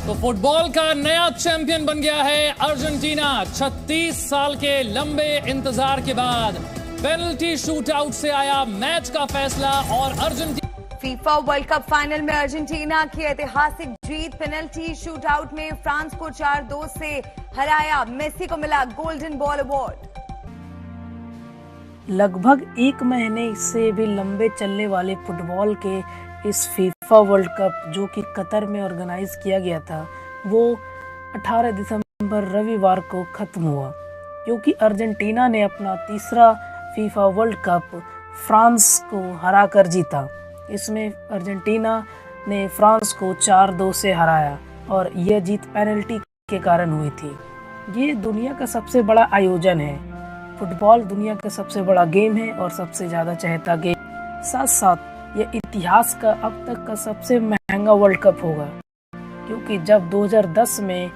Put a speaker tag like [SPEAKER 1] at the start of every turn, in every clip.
[SPEAKER 1] तो फुटबॉल का नया चैंपियन बन गया है अर्जेंटीना। 36 साल के लंबे इंतजार के बाद पेनल्टी शूटआउट से आया मैच का फैसला और Argentina
[SPEAKER 2] FIFA world cup final में अर्जेंटीना की ऐतिहासिक जीत। पेनल्टी शूटआउट में फ्रांस को 4-2 से हराया। मेसी को मिला गोल्डन बॉल अवार्ड।
[SPEAKER 3] लगभग एक महीने से भी लंबे चलने वाले फुटबॉल के इस फीफा वर्ल्ड कप जो कि कतर में ऑर्गेनाइज किया गया था, वो 18 दिसंबर रविवार को ख़त्म हुआ, क्योंकि अर्जेंटीना ने अपना तीसरा फीफा वर्ल्ड कप फ्रांस को हराकर जीता। इसमें अर्जेंटीना ने फ्रांस को 4-2 से हराया और यह जीत पेनल्टी के कारण हुई थी। ये दुनिया का सबसे बड़ा आयोजन है। फुटबॉल दुनिया का सबसे बड़ा गेम है और सबसे ज़्यादा चाहता गेम। साथ साथ यह इतिहास का अब तक का सबसे महंगा वर्ल्ड कप होगा, क्योंकि जब 2010 में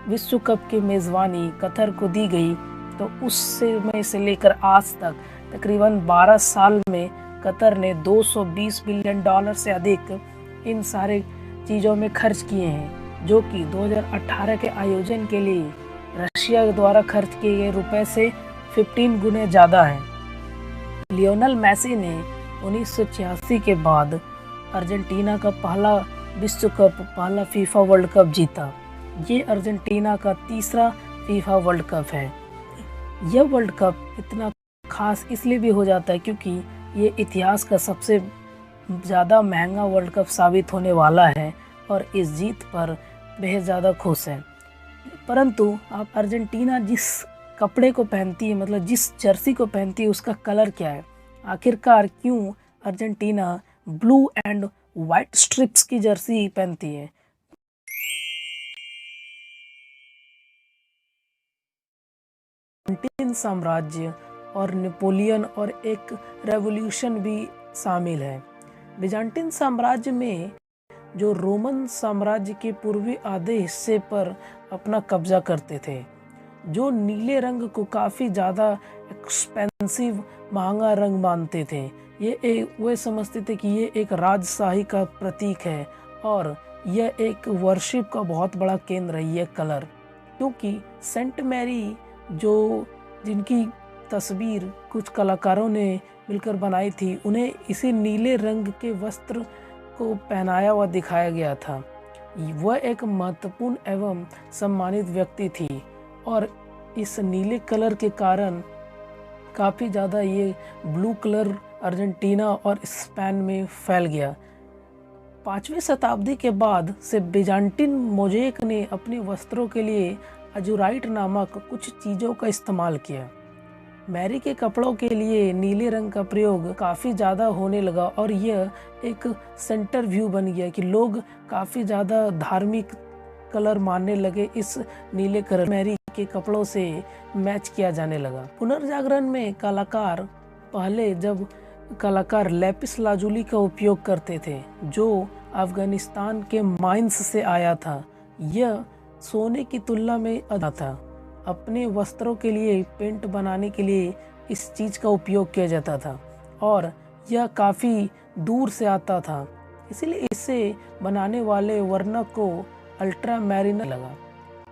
[SPEAKER 3] विश्व कप की मेज़बानी कतर को दी गई तो उस समय से लेकर आज तक तकरीबन 12 साल में कतर ने $220 बिलियन से अधिक इन सारे चीज़ों में खर्च किए हैं, जो कि 2018 के आयोजन के लिए रशिया द्वारा खर्च किए गए रुपए से 15 गुने ज़्यादा है। लियोनेल मेसी ने 1986 के बाद अर्जेंटीना का पहला विश्व कप, पहला फीफा वर्ल्ड कप जीता। ये अर्जेंटीना का तीसरा फीफा वर्ल्ड कप है। यह वर्ल्ड कप इतना खास इसलिए भी हो जाता है क्योंकि ये इतिहास का सबसे ज़्यादा महंगा वर्ल्ड कप साबित होने वाला है और इस जीत पर बेहद ज़्यादा खुश है। परंतु आप अर्जेंटीना जिस कपड़े को पहनती है, मतलब जिस जर्सी को पहनती है, उसका कलर क्या है? आखिरकार क्यों Argentina blue and white strips की जर्सी पहनती है? बिजांटिन साम्राज्य और नेपोलियन और एक रेवोल्यूशन भी शामिल है। बिजांटिन साम्राज्य में जो रोमन साम्राज्य के पूर्वी आधे हिस्से पर अपना कब्जा करते थे, जो नीले रंग को काफ़ी ज़्यादा एक्सपेंसिव, महंगा रंग मानते थे। वे समझते थे कि ये एक राजशाही का प्रतीक है और यह एक वर्शिप का बहुत बड़ा केंद्र है। यह कलर, क्योंकि सेंट मैरी जिनकी तस्वीर कुछ कलाकारों ने मिलकर बनाई थी, उन्हें इसी नीले रंग के वस्त्र को पहनाया हुआ दिखाया गया था। वह एक महत्वपूर्ण एवं सम्मानित व्यक्ति थी और इस नीले कलर के कारण काफ़ी ज़्यादा ये ब्लू कलर अर्जेंटीना और स्पेन में फैल गया। 5वीं शताब्दी के बाद से बिजांटिन मोज़ेक ने अपने वस्त्रों के लिए अजुराइट नामक कुछ चीज़ों का इस्तेमाल किया। मैरी के कपड़ों के लिए नीले रंग का प्रयोग काफ़ी ज़्यादा होने लगा और यह एक सेंटर व्यू बन गया कि लोग काफ़ी ज़्यादा धार्मिक कलर मानने लगे। इस नीले कलर मैरी के कपड़ों से मैच किया जाने लगा। पुनर्जागरण में जब कलाकार लेपिस लाजुली का उपयोग करते थे, जो अफगानिस्तान के माइंस से आया था। यह सोने की तुलना में अधिक था। अपने वस्त्रों के लिए पेंट बनाने के लिए इस चीज़ का उपयोग किया जाता था और यह काफ़ी दूर से आता था, इसलिए इसे बनाने वाले वर्णक को अल्ट्रा मैरिन लगा।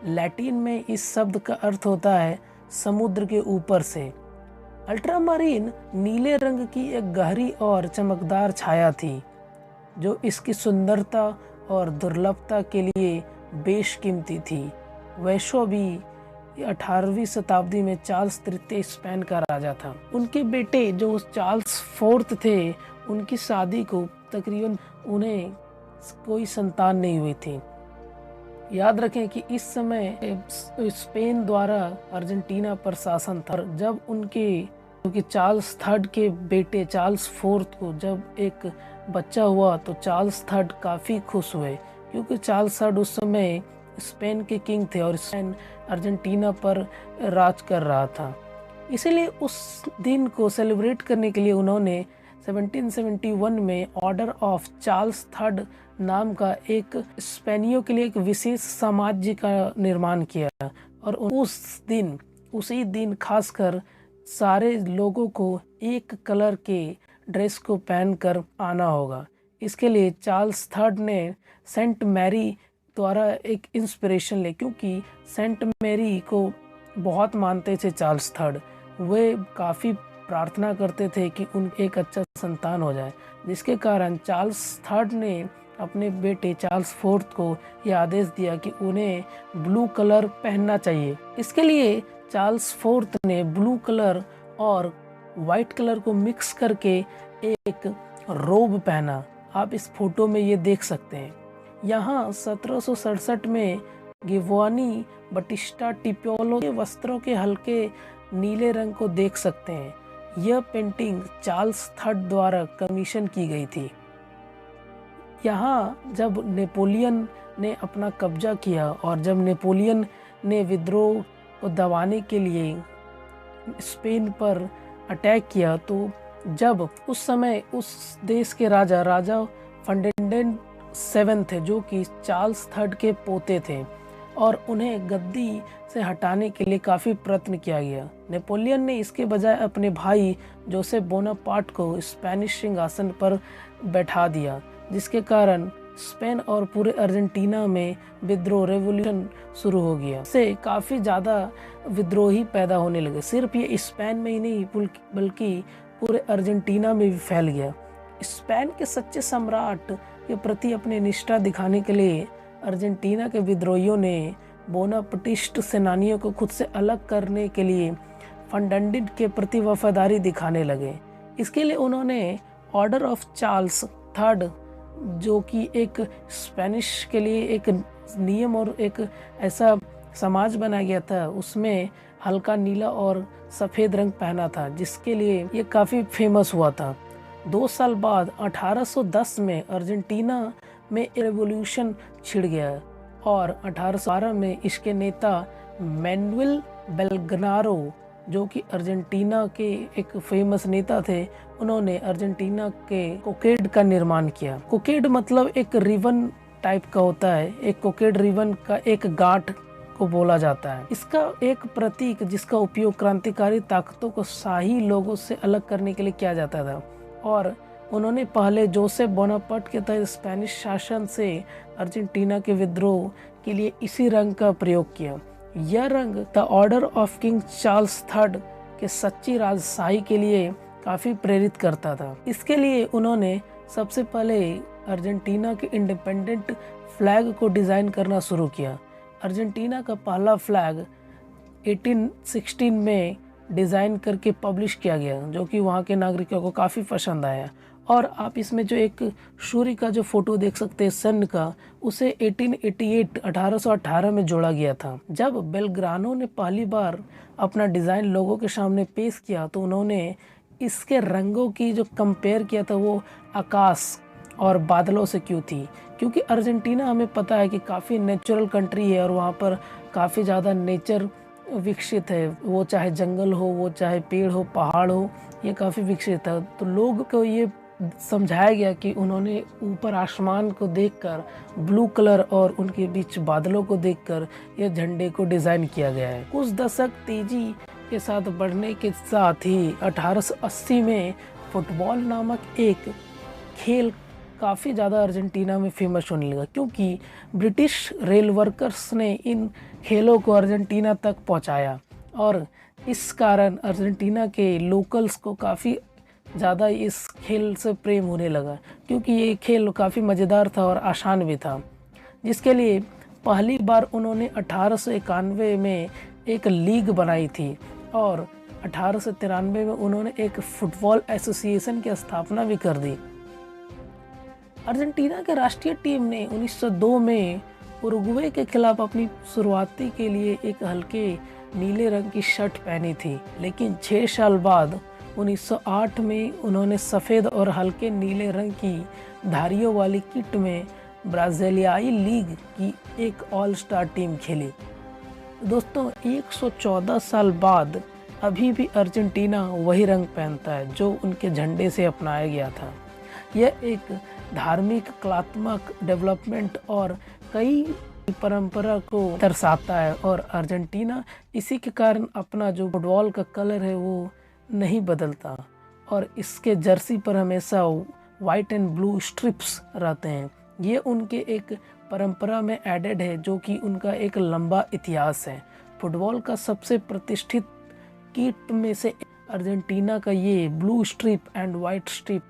[SPEAKER 3] लैटिन में इस शब्द का अर्थ होता है समुद्र के ऊपर से। अल्ट्रामारीन नीले रंग की एक गहरी और चमकदार छाया थी, जो इसकी सुंदरता और दुर्लभता के लिए बेशकीमती थी। वैशो भी 18वीं शताब्दी में चार्ल्स तृतीय स्पेन का राजा था। उनके बेटे जो चार्ल्स फोर्थ थे, उनकी शादी को तकरीबन उन्हें कोई संतान नहीं हुई थी। याद रखें कि इस समय स्पेन द्वारा अर्जेंटीना पर शासन था। जब क्योंकि चार्ल्स थर्ड के बेटे चार्ल्स फोर्थ को जब एक बच्चा हुआ तो चार्ल्स थर्ड काफ़ी खुश हुए, क्योंकि चार्ल्स थर्ड उस समय स्पेन के किंग थे और स्पेन अर्जेंटीना पर राज कर रहा था। इसलिए उस दिन को सेलिब्रेट करने के लिए उन्होंने 1771 में ऑर्डर ऑफ चार्ल्स थर्ड नाम का एक स्पेनियों के लिए एक विशेष साम्राज्य का निर्माण किया और उसी दिन खासकर सारे लोगों को एक कलर के ड्रेस को पहनकर आना होगा। इसके लिए चार्ल्स थर्ड ने सेंट मैरी द्वारा एक इंस्पिरेशन ले, क्योंकि सेंट मेरी को बहुत मानते थे चार्ल्स थर्ड। वे काफ़ी प्रार्थना करते थे कि उन एक अच्छा संतान हो जाए, जिसके कारण चार्ल्स थर्ड ने अपने बेटे चार्ल्स फोर्थ को यह आदेश दिया कि उन्हें ब्लू कलर पहनना चाहिए। इसके लिए चार्ल्स फोर्थ ने ब्लू कलर और वाइट कलर को मिक्स करके एक रोब पहना। आप इस फोटो में ये देख सकते हैं। यहाँ 1767 में गिवानी बटिस्टा टिपियोलो के वस्त्रों के हल्के नीले रंग को देख सकते हैं। यह पेंटिंग चार्ल्स थर्ड द्वारा कमीशन की गई थी। यहाँ जब नेपोलियन ने अपना कब्जा किया और जब नेपोलियन ने विद्रोह को दबाने के लिए स्पेन पर अटैक किया, तो जब उस समय उस देश के राजा फर्डिनेंड 7 थे, जो कि चार्ल्स थर्ड के पोते थे, और उन्हें गद्दी से हटाने के लिए काफ़ी प्रयत्न किया गया। नेपोलियन ने इसके बजाय अपने भाई जोसेफ बोनापार्ट को स्पेनिश सिंहासन पर बैठा दिया, जिसके कारण स्पेन और पूरे अर्जेंटीना में विद्रोह रेवोल्यूशन शुरू हो गया। इससे काफ़ी ज़्यादा विद्रोही पैदा होने लगे। सिर्फ ये स्पेन में ही नहीं बल्कि पूरे अर्जेंटीना में भी फैल गया। स्पेन के सच्चे सम्राट के प्रति अपनी निष्ठा दिखाने के लिए अर्जेंटीना के विद्रोहियों ने बोनापार्टिस्ट सेनानियों को खुद से अलग करने के लिए फर्डिनेंड के प्रति वफादारी दिखाने लगे। इसके लिए उन्होंने ऑर्डर ऑफ चार्ल्स थर्ड, जो कि एक स्पेनिश के लिए एक नियम और एक ऐसा समाज बनाया गया था, उसमें हल्का नीला और सफ़ेद रंग पहना था, जिसके लिए ये काफ़ी फेमस हुआ था। 2 साल बाद 1810 में अर्जेंटीना में रेवोल्यूशन छिड़ गया और 1812 में इसके नेता मैनुएल बेलग्रानो, जो कि अर्जेंटीना के एक फेमस नेता थे, उन्होंने अर्जेंटीना के कोकेड का निर्माण किया। कोकेड मतलब एक रिबन टाइप का होता है। एक कोकेड रिबन का एक गांठ को बोला जाता है। इसका एक प्रतीक जिसका उपयोग क्रांतिकारी ताकतों को शाही लोगों से अलग करने के लिए किया जाता था, और उन्होंने पहले जोसेफ बोनापार्ट के तहत स्पेनिश शासन से अर्जेंटीना के विद्रोह के लिए इसी रंग का प्रयोग किया। यह रंग the order of king Charles third के सच्ची राजशाही के लिए काफ़ी प्रेरित करता था। इसके लिए उन्होंने सबसे पहले अर्जेंटीना के इंडिपेंडेंट फ्लैग को डिज़ाइन करना शुरू किया। अर्जेंटीना का पहला फ्लैग 1816 में डिज़ाइन करके पब्लिश किया गया, जो कि वहाँ के नागरिकों को काफ़ी पसंद आया। और आप इसमें जो एक सूर्य का जो फोटो देख सकते हैं सन का, उसे 1818 में जोड़ा गया था। जब बेलग्रानो ने पहली बार अपना डिज़ाइन लोगों के सामने पेश किया, तो उन्होंने इसके रंगों की जो कंपेयर किया था वो आकाश और बादलों से क्यों थी, क्योंकि अर्जेंटीना हमें पता है कि काफ़ी नेचुरल कंट्री है और वहाँ पर काफ़ी ज़्यादा नेचर विकसित है। वो चाहे जंगल हो, वो चाहे पेड़ हो, पहाड़ हो, ये काफ़ी विकसित है। तो लोग को ये समझाया गया कि उन्होंने ऊपर आसमान को देखकर, ब्लू कलर और उनके बीच बादलों को देखकर यह झंडे को डिज़ाइन किया गया है। कुछ दशक तेजी के साथ बढ़ने के साथ ही 1880 में फुटबॉल नामक एक खेल काफ़ी ज़्यादा अर्जेंटीना में फेमस होने लगा, क्योंकि ब्रिटिश रेल वर्कर्स ने इन खेलों को अर्जेंटीना तक पहुंचाया और इस कारण अर्जेंटीना के लोकल्स को काफ़ी ज़्यादा इस खेल से प्रेम होने लगा, क्योंकि ये खेल काफ़ी मज़ेदार था और आसान भी था। जिसके लिए पहली बार उन्होंने 1891 में एक लीग बनाई थी और 1893 में उन्होंने एक फुटबॉल एसोसिएशन की स्थापना भी कर दी। अर्जेंटीना के राष्ट्रीय टीम ने 1902 में उरुग्वे के खिलाफ अपनी शुरुआती के लिए एक हल्के नीले रंग की शर्ट पहनी थी, लेकिन 6 साल बाद 1908 में उन्होंने सफ़ेद और हल्के नीले रंग की धारियों वाली किट में ब्राज़ीलियाई लीग की एक ऑल स्टार टीम खेली। दोस्तों, 114 साल बाद अभी भी अर्जेंटीना वही रंग पहनता है जो उनके झंडे से अपनाया गया था। यह एक धार्मिक, कलात्मक, डेवलपमेंट और कई परंपरा को दर्शाता है और अर्जेंटीना इसी के कारण अपना जो फुटबॉल का कलर है वो नहीं बदलता और इसके जर्सी पर हमेशा वाइट एंड ब्लू स्ट्रिप्स रहते हैं। ये उनके एक परंपरा में एडेड है, जो कि उनका एक लंबा इतिहास है। फुटबॉल का सबसे प्रतिष्ठित कीट में से अर्जेंटीना का ये blue strip and white strip